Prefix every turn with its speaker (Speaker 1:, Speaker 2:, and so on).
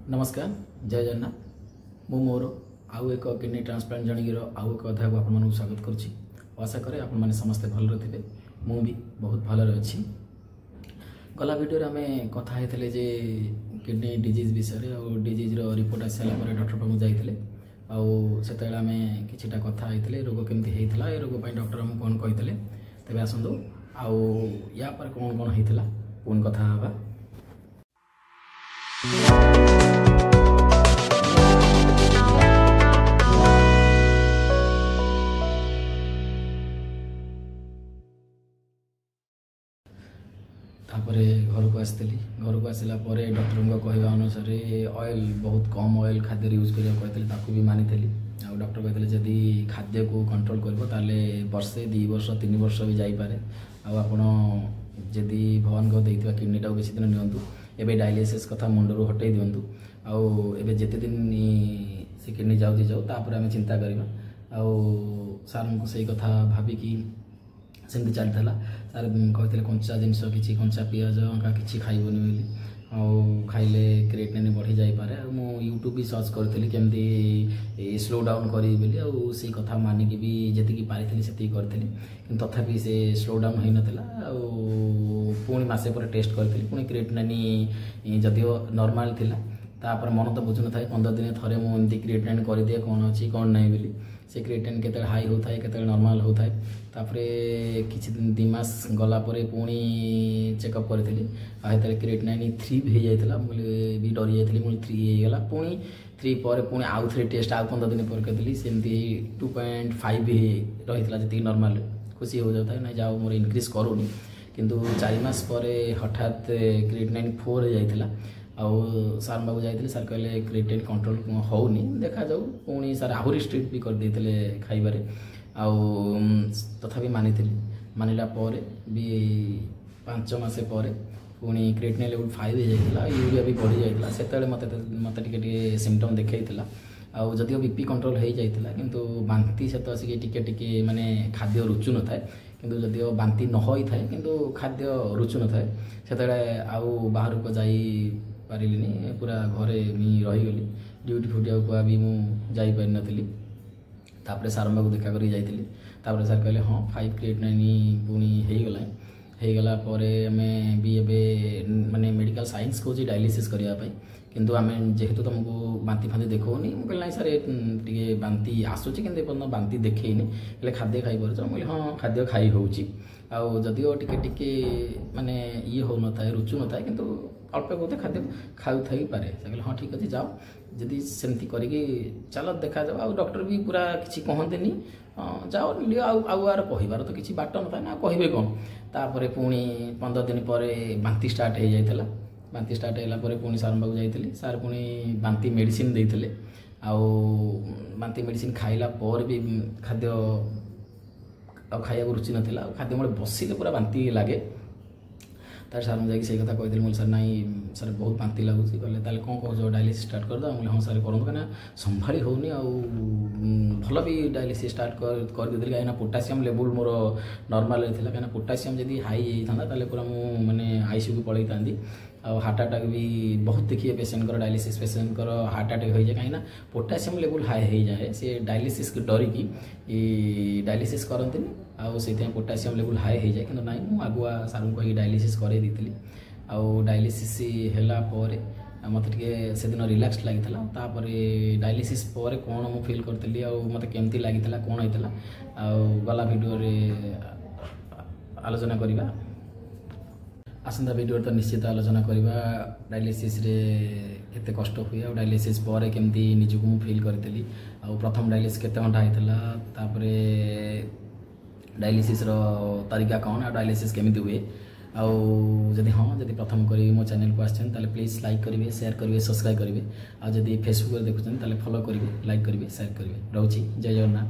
Speaker 1: नमस्कार जय जगन्नाथ मु मोर आउ एक किडनी ट्रांसप्लांट जर्नी आउ एक अध्याय को आपको स्वागत करुच्ची। आशा करे आपण मैंने समस्ते भल थे मु भी बहुत भल अच्छी। गला वीडियो आम कथा होते जे किडनी डिजीज विषय और डिजीज रिपोर्ट आस सारापर डॉक्टर पाक जाइए आते आम कि कथा होते रोग केमती होता है रोग डॉक्टर आमको कौन कहते तेज आसतु आउ या पर कौन कौन होता पुणी कथा हाँ। तापर घर को आसती घर को आसला डॉक्टर कहवा अनुसार ऑयल बहुत कम ऑयल खाद्य यूज करने भी मानी आ डॉक्टर कहते जदि खाद्य को कंट्रोल कर वर्षे 2 वर्ष 3 वर्ष भी जापे आदि भगवान को देता किडनीटा बेसी दिन नियंतु एवं डायलिसिस कथा मुंडू हटई दिंतु आए जिते दिन से किडनी जाऊ आम चिंता करवा सार को सही कथा भाविकी सेमती चलता सार कहते कंचा जिनस कि कंचा पिज कि खाइबनी बोली खाइले क्रिएटिनिन बढ़ी जापे यूट्यूब भी सर्च करी केमती स्लो डाउन करी से कथा मानिकी भी जी पारी से करी तथापि से स्लो डाउन हो नाला पुणी मसे पर टेस्ट करी पुणी क्रिएटिनिन जदिव नॉर्मल थिला तापर मन तो बुझु ना 15 दिन थे मुझे क्रिएटिनिन कर दिए कौन अच्छी कौन नहीं बोली से क्रिएटिनिन केते हाई होता है केते नॉर्मल होता है तापर किछि दिन 2 मास गला परे पुणी चेकअप करी आते क्रिएटिनिन 3 हो जाता भी डरी जाती मुझे 3 होगा पुणी 3 पर पुणी आउ थे टेस्ट आउ 15 दिन पर करी सेमती 2.5 भी रही जी नॉर्मल खुशी हो जाता है ना जाओ मोर इनक्रीज करूनी किंतु 4 मास पर हठात क्रिएटिनिन 4 हो जाता आउ सार बाबू जाइए सार कहले क्रिएटिनिन कंट्रोल होनी देखा जाऊ पुणी सार आहरी स्ट्रिक्ट भी करदे खाइबारे तथापि मानिला पर भी 5 मास पर पुणी क्रिएटिनिन लेवल 5 हो जाता यूरिया भी बढ़ी जाता से मत सिम्पटम देखा आदि बीपी कंट्रोल हो जाता किंतु बांती से टिके माने खाद्य रुचु न था किंतु जदिव बांती न होई था किंतु खाद्य रुचु न था से आउ बाहर को जाई पारिलिनी पूरा घरे मी रहीगली ड्यूटी फुटिया कुआ भी मुझे नी तापर सार को देखा कर जाइए सार कहले हाँ 5 क्रिएटिनिन पुणी होगला आम भी एवं माने मेडिकल साइंस कौच डायलिसिस करने किंतु आम जेहेतु तुमको बांती फांती देखनी मुझे ना सारे टे बांती आसूची कि बांती देखनी खाद्य खाई पार मुझे हाँ खाद्य खाई होदिव टिके माने ये हो न था रुचु न था कि अल्प बहुत खाद्य खाऊ थी पारे कहले हाँ ठीक अच्छे जाओ जदि सेमती करी चल देखा जाओ आ डॉक्टर भी पूरा किसी कहते जाओ लियो आर कहबार तो किसी बाट न था ना कहे कौन तापर पुणी 15 दिन पर बांती स्टार्ट हो जाता बांती स्टार्ट होगा पुणी सार पाक जाइए सार पुणी बांती मेडिसिन देते बांती मेडिसिन खाइला पर भी खाद्य खाया रुचि नाला खाद्य मैं बसिले पूरा बांती लगे तार सार मुझे से कथा कही मुझे सर नाई सर बहुत बांती लगुच कहले कौन कह डायलिसिस स्टार्ट करदे मुझे हाँ सर करूँ कहीं संभाली होनी भल भी डायलिसिस स्टार्ट करदे कहीं पोटासियम लेवल मोर नॉर्मल था कहीं पोटासियम जब हाई होता पूरा मुझे आईसीयू को पलि था हार्ट अटैक भी बहुत देखिए patient dialysis patient heart attack हो जाए कहीं पोटासियम लेवल हाई हो जाए से डायलिसिस डरिकी डायलिसिस करते से पोटासियम लेवल हाई हो जाए कि ना मुझे आगुआ सार को कही डायलिसिस कर डायलिसिस है मत से दिन रिलैक्स लगी डायलिसिस पर कौन मुझे फिल करी मत केमती लगी कौन होता गला वीडियो आलोचना करवा आसंता वीडियो तो निश्चित आलोचना करवा डायलिसिस रे केते कष्ट हुए और डायलिसिस पर केमती निजको मु फील करी प्रथम डायलिसिस केते घंटा होता तापर डायलिसिस रो तरीका कौन आ डायलिसिस केमती हुए आदि हाँ जब प्रथम करी मो चैनल को आसते प्लीज लाइक करेंगे शेयर करेंगे सब्सक्राइब करेंगे आदि फेसबुक देखुं फॉलो करेंगे लाइक करेंगे शेयर करेंगे रोची जय जगन्नाथ।